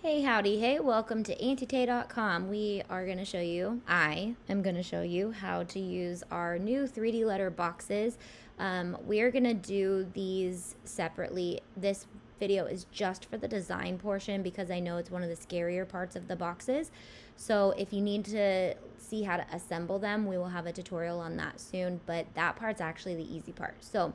Hey, howdy, hey, welcome to AuntieTay.com. I am going to show you how to use our new 3D letter boxes. We are going to do these separately. This video is just for the design portion because I know it's one of the scarier parts of the boxes. So if you need to see how to assemble them, we will have a tutorial on that soon, but that part's actually the easy part. So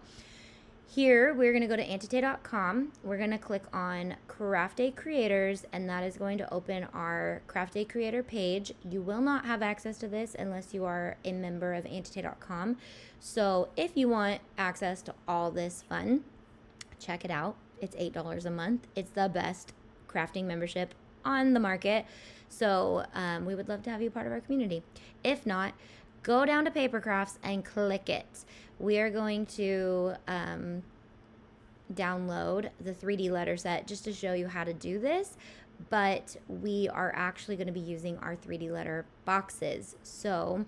here, we're going to go to AuntieTay.com. We're going to click on Craft Day Creators, and that is going to open our Craft Day Creator page. You will not have access to this unless you are a member of AuntieTay.com. So if you want access to all this fun, check it out. It's $8 a month. It's the best crafting membership on the market. So we would love to have you part of our community. If not, go down to Paper Crafts and click it. We are going to download the 3D letter set just to show you how to do this, but we are actually going to be using our 3D letter boxes. So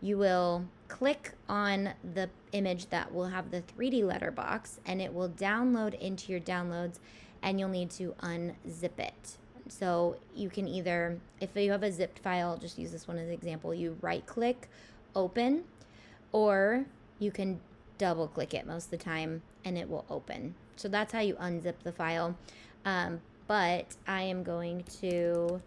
you will click on the image that will have the 3D letter box, and it will download into your downloads, and you'll need to unzip it. So you can either, if you have a zipped file, just use this one as an example, you right click, open, or you can double click it most of the time and it will open. So that's how you unzip the file. But I am going to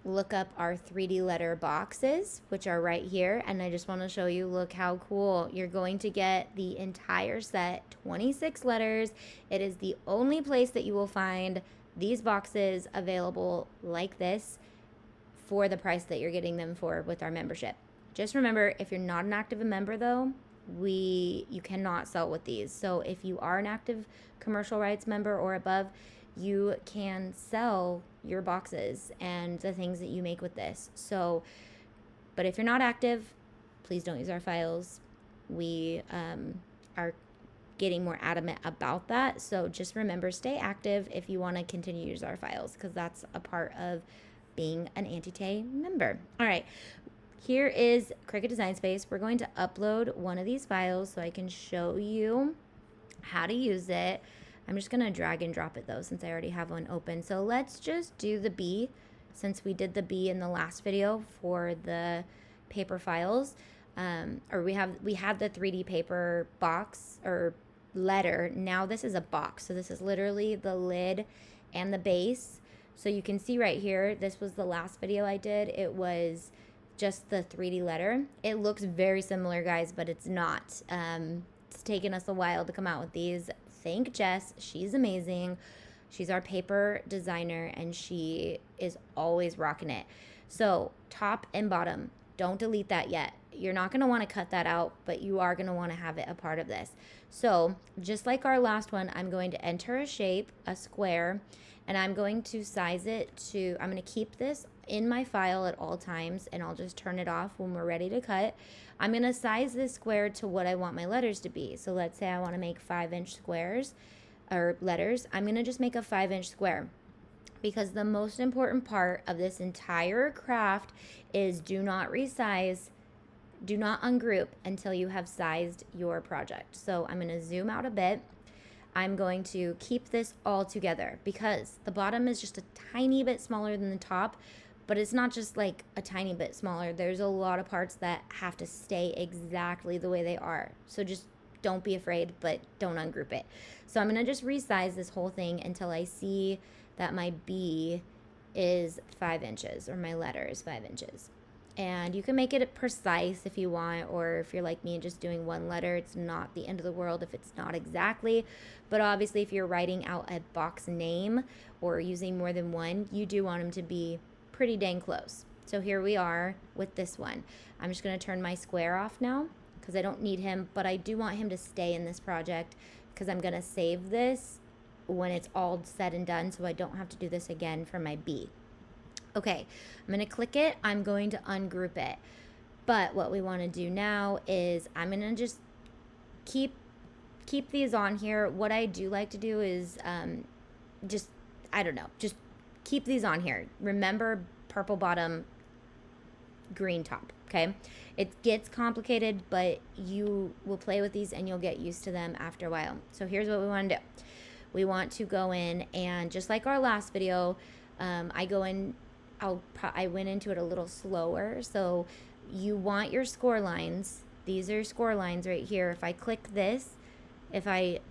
look up our 3D letter boxes, which are right here, and I just want to show you, look how cool. You're going to get the entire set, 26 letters. It is the only place that you will find these boxes available like this for the price that you're getting them for with our membership. Just remember, if you're not an active member though, you cannot sell with these. So if you are an active commercial rights member or above, you can sell your boxes and the things that you make with this. So, but if you're not active, please don't use our files. We are getting more adamant about that. So just remember, stay active if you want to continue to use our files, because that's a part of being an Auntie Tay member. All right. Here is Cricut Design Space. We're going to upload one of these files so I can show you how to use it. I'm just going to drag and drop it though, since I already have one open. So let's just do the bee, since we did the bee in the last video for the paper files. Or we had the 3D paper box or letter. Now this is a box. So this is literally the lid and the base. So you can see right here, this was the last video I did. It was just the 3D letter. It looks very similar, guys, but it's not. It's taken us a while to come out with these. Thank Jess. She's amazing. She's our paper designer, and she is always rocking it. So top and bottom, don't delete that yet. You're not going to want to cut that out, but you are going to want to have it a part of this. So just like our last one, I'm going to enter a shape, a square, and I'm going to size it to, I'm going to keep this in my file at all times, and I'll just turn it off when we're ready to cut. I'm going to size this square to what I want my letters to be. So let's say I want to make 5-inch squares or letters. I'm going to just make a 5-inch square, because the most important part of this entire craft is do not resize, do not ungroup until you have sized your project. So I'm going to zoom out a bit. I'm going to keep this all together because the bottom is just a tiny bit smaller than the top, but it's not just like a tiny bit smaller. There's a lot of parts that have to stay exactly the way they are. So just don't be afraid, but don't ungroup it. So I'm going to just resize this whole thing until I see that my B is 5 inches or my letter is 5 inches. And you can make it precise if you want, or if you're like me and just doing one letter, it's not the end of the world if it's not exactly. But obviously if you're writing out a box name or using more than one, you do want them to be pretty dang close. So here we are with this one. I'm just going to turn my square off now because I don't need him, but I do want him to stay in this project because I'm going to save this when it's all said and done, so I don't have to do this again for my B. Okay, I'm going to click it. I'm going to ungroup it. But what we want to do now is I'm going to just keep these on here. What I do like to do is just keep these on here. Remember, purple bottom, green top, okay? It gets complicated, but you will play with these and you'll get used to them after a while. So here's what we want to do. we want to go in and just like our last video, I went into it a little slower. So you want your score lines. These are score lines right here. If I click this, if I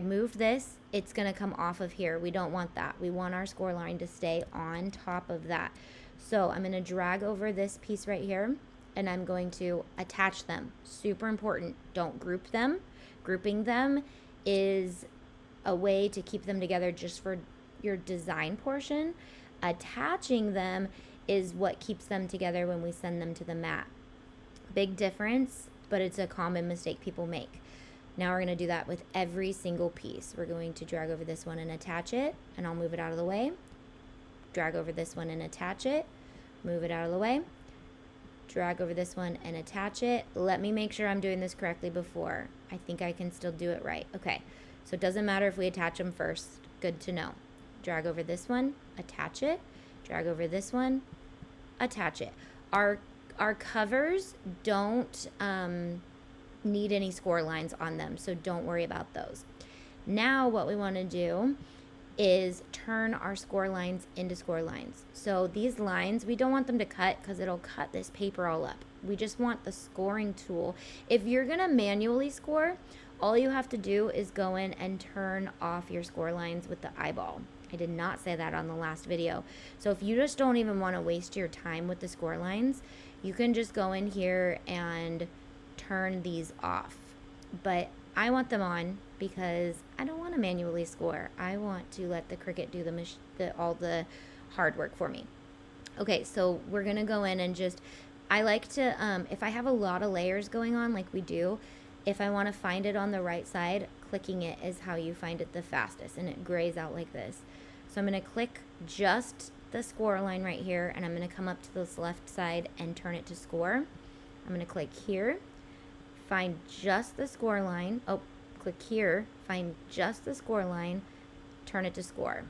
move this, it's going to come off of here. We don't want that. We want our score line to stay on top of that. So I'm going to drag over this piece right here, and I'm going to attach them. Super important. Don't group them. Grouping them is a way to keep them together just for your design portion. Attaching them is what keeps them together when we send them to the mat. Big difference, but it's a common mistake people make. Now we're going to do that with every single piece. We're going to drag over this one and attach it, and I'll move it out of the way. Drag over this one and attach it, move it out of the way. Drag over this one and attach it. Let me make sure I'm doing this correctly before. I think I can still do it right. Okay, so it doesn't matter if we attach them first. Good to know. Drag over this one, attach it. Drag over this one, attach it. Our covers don't need any score lines on them, so don't worry about those. Now what we want to do is turn our score lines into score lines. So these lines, we don't want them to cut because it'll cut this paper all up. We just want the scoring tool. If you're gonna manually score, all you have to do is go in and turn off your score lines with the eyeball. I did not say that on the last video. So if you just don't even want to waste your time with the score lines, you can just go in here and turn these off. But I want them on because I don't want to manually score. I want to let the Cricut do all the hard work for me. Okay, so we're gonna go in and just, I like to, if I have a lot of layers going on like we do, if I want to find it on the right side, clicking it is how you find it the fastest, and it grays out like this. So I'm going to click just the score line right here, and I'm going to come up to this left side and turn it to score. I'm going to click here, find just the score line. Oh, click here, find just the score line, turn it to score.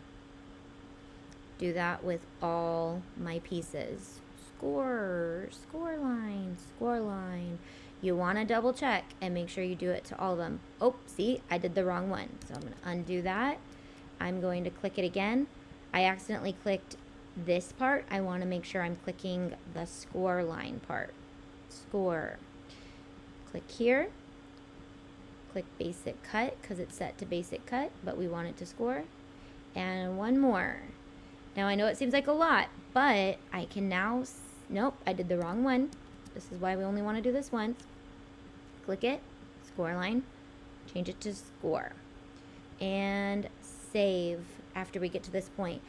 Do that with all my pieces. Score, score line, score line. You want to double check and make sure you do it to all of them. Oh, see, I did the wrong one. So I'm going to undo that. I'm going to click it again. I accidentally clicked this part. I want to make sure I'm clicking the score line part. Score. Click here. Click basic cut because it's set to basic cut, but we want it to score. And one more. Now I know it seems like a lot, but I can now, nope, I did the wrong one. This is why we only want to do this once. Click it, score line, change it to score, and save after we get to this point.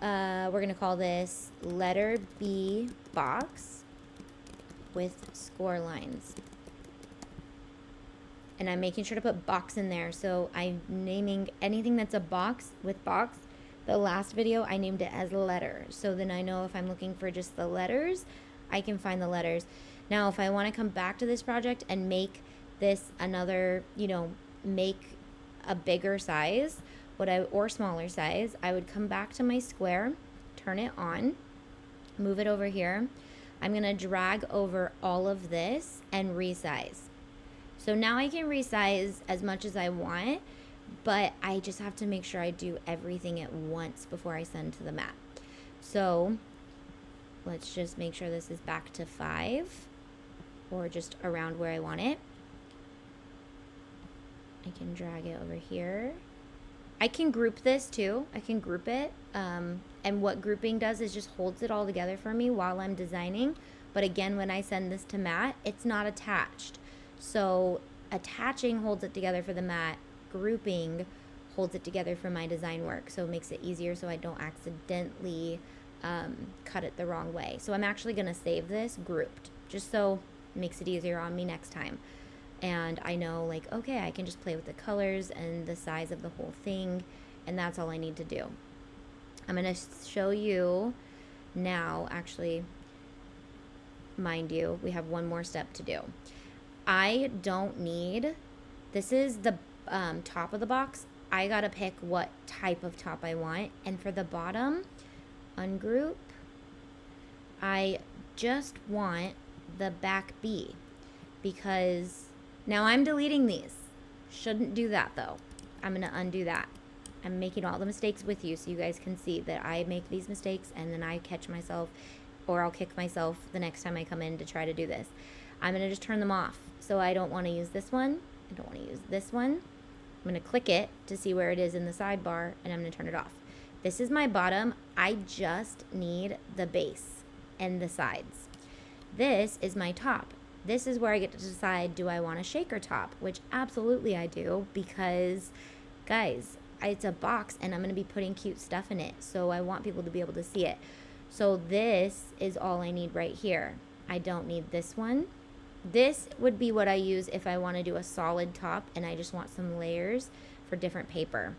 We're going to call this letter B box with score lines. And I'm making sure to put box in there. So I'm naming anything that's a box with box. The last video I named it as letter. So then I know if I'm looking for just the letters, I can find the letters. Now, if I want to come back to this project and make this another, make a bigger size, or smaller size, I would come back to my square, turn it on, move it over here. I'm going to drag over all of this and resize. So now I can resize as much as I want, but I just have to make sure I do everything at once before I send to the mat. So let's just make sure this is back to 5 or just around where I want it. I can drag it over here. I can group this too. I can group it. And what grouping does is just holds it all together for me while I'm designing. But again, when I send this to mat, it's not attached. So attaching holds it together for the mat. Grouping holds it together for my design work. So it makes it easier so I don't accidentally cut it the wrong way. So I'm actually going to save this grouped just so it makes it easier on me next time. And I know, like, okay, I can just play with the colors and the size of the whole thing, and that's all I need to do. I'm going to show you now, actually, mind you, we have one more step to do. I don't need, this is the top of the box. I got to pick what type of top I want. And for the bottom, ungroup, I just want the back B because now I'm deleting these. Shouldn't do that though. I'm going to undo that. I'm making all the mistakes with you so you guys can see that I make these mistakes and then I catch myself, or I'll kick myself the next time I come in to try to do this. I'm going to just turn them off. So I don't want to use this one. I don't want to use this one. I'm going to click it to see where it is in the sidebar, and I'm going to turn it off. This is my bottom. I just need the base and the sides. This is my top. This is where I get to decide, do I want a shaker top? Which absolutely I do, because guys, it's a box and I'm going to be putting cute stuff in it. So I want people to be able to see it. So this is all I need right here. I don't need this one. This would be what I use if I want to do a solid top and I just want some layers for different paper.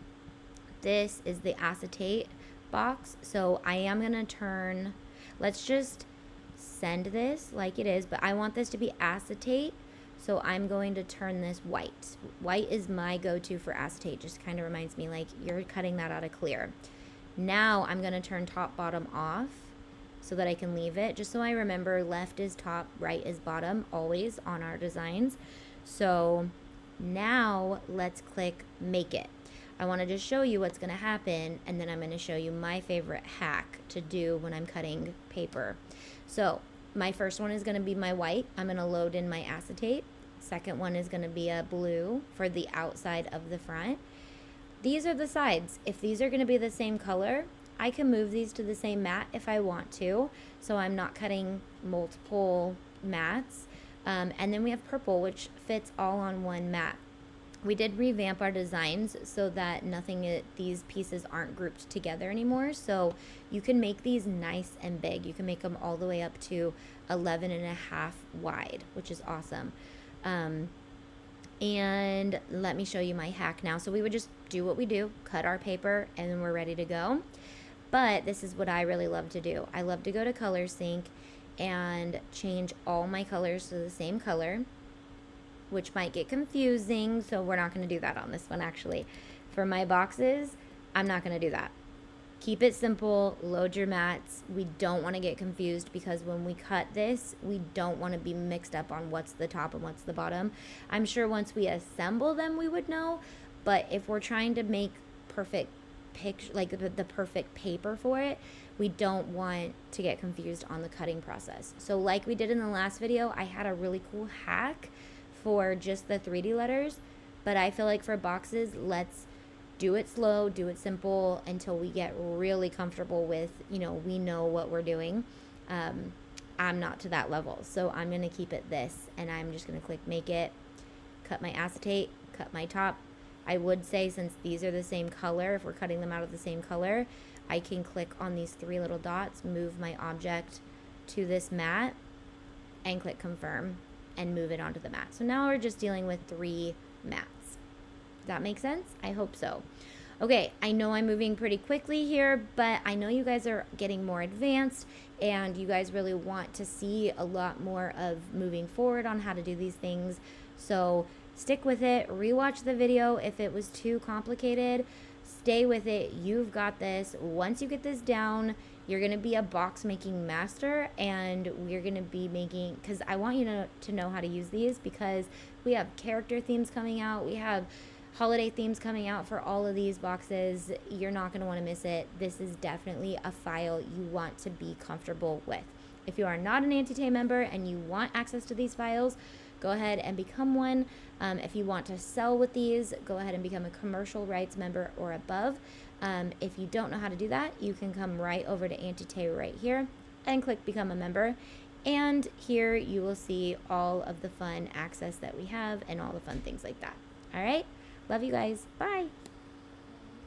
This is the acetate box. So I am going to turn, let's just send this like it is, but I want this to be acetate. So I'm going to turn this white. White is my go-to for acetate. Just kind of reminds me like you're cutting that out of clear. Now I'm going to turn top bottom off so that I can leave it. Just so I remember, left is top, right is bottom, always on our designs. So now let's click make it. I want to just show you what's going to happen, and then I'm going to show you my favorite hack to do when I'm cutting paper. So my first one is going to be my white. I'm going to load in my acetate. Second one is going to be a blue for the outside of the front. These are the sides. If these are going to be the same color, I can move these to the same mat if I want to, so I'm not cutting multiple mats. And then we have purple, which fits all on one mat. We did revamp our designs so that these pieces aren't grouped together anymore. So you can make these nice and big. You can make them all the way up to 11.5 wide, which is awesome. And let me show you my hack now. So we would just do what we do, cut our paper, and then we're ready to go. But this is what I really love to do. I love to go to Color Sync and change all my colors to the same color, which might get confusing, so we're not going to do that on this one actually. For my boxes, I'm not going to do that. Keep it simple, load your mats. We don't want to get confused because when we cut this, we don't want to be mixed up on what's the top and what's the bottom. I'm sure once we assemble them, we would know, but if we're trying to make perfect picture, like the perfect paper for it, we don't want to get confused on the cutting process. So like we did in the last video, I had a really cool hack for just the 3D letters, but I feel like for boxes, let's do it slow, do it simple until we get really comfortable with, we know what we're doing. I'm not to that level, so I'm going to keep it this, and I'm just going to click make it, cut my acetate, cut my top. I would say since these are the same color, if we're cutting them out of the same color, I can click on these 3 little dots, move my object to this mat, and click confirm, and move it onto the mat. So now we're just dealing with 3 mats. Does that make sense? I hope so. Okay, I know I'm moving pretty quickly here, but I know you guys are getting more advanced and you guys really want to see a lot more of moving forward on how to do these things. So stick with it, rewatch the video if it was too complicated. Stay with it, you've got this. Once you get this down, you're going to be a box making master, and we're going to be making, because I want you to know how to use these, because we have character themes coming out, we have holiday themes coming out for all of these boxes. You're not going to want to miss it. This is definitely a file you want to be comfortable with. If you are not an Auntie Tay member and you want access to these files, go ahead and become one. If you want to sell with these, go ahead and become a commercial rights member or above. If you don't know how to do that, you can come right over to Auntie Tay right here and click become a member. And here you will see all of the fun access that we have and all the fun things like that. All right. Love you guys. Bye.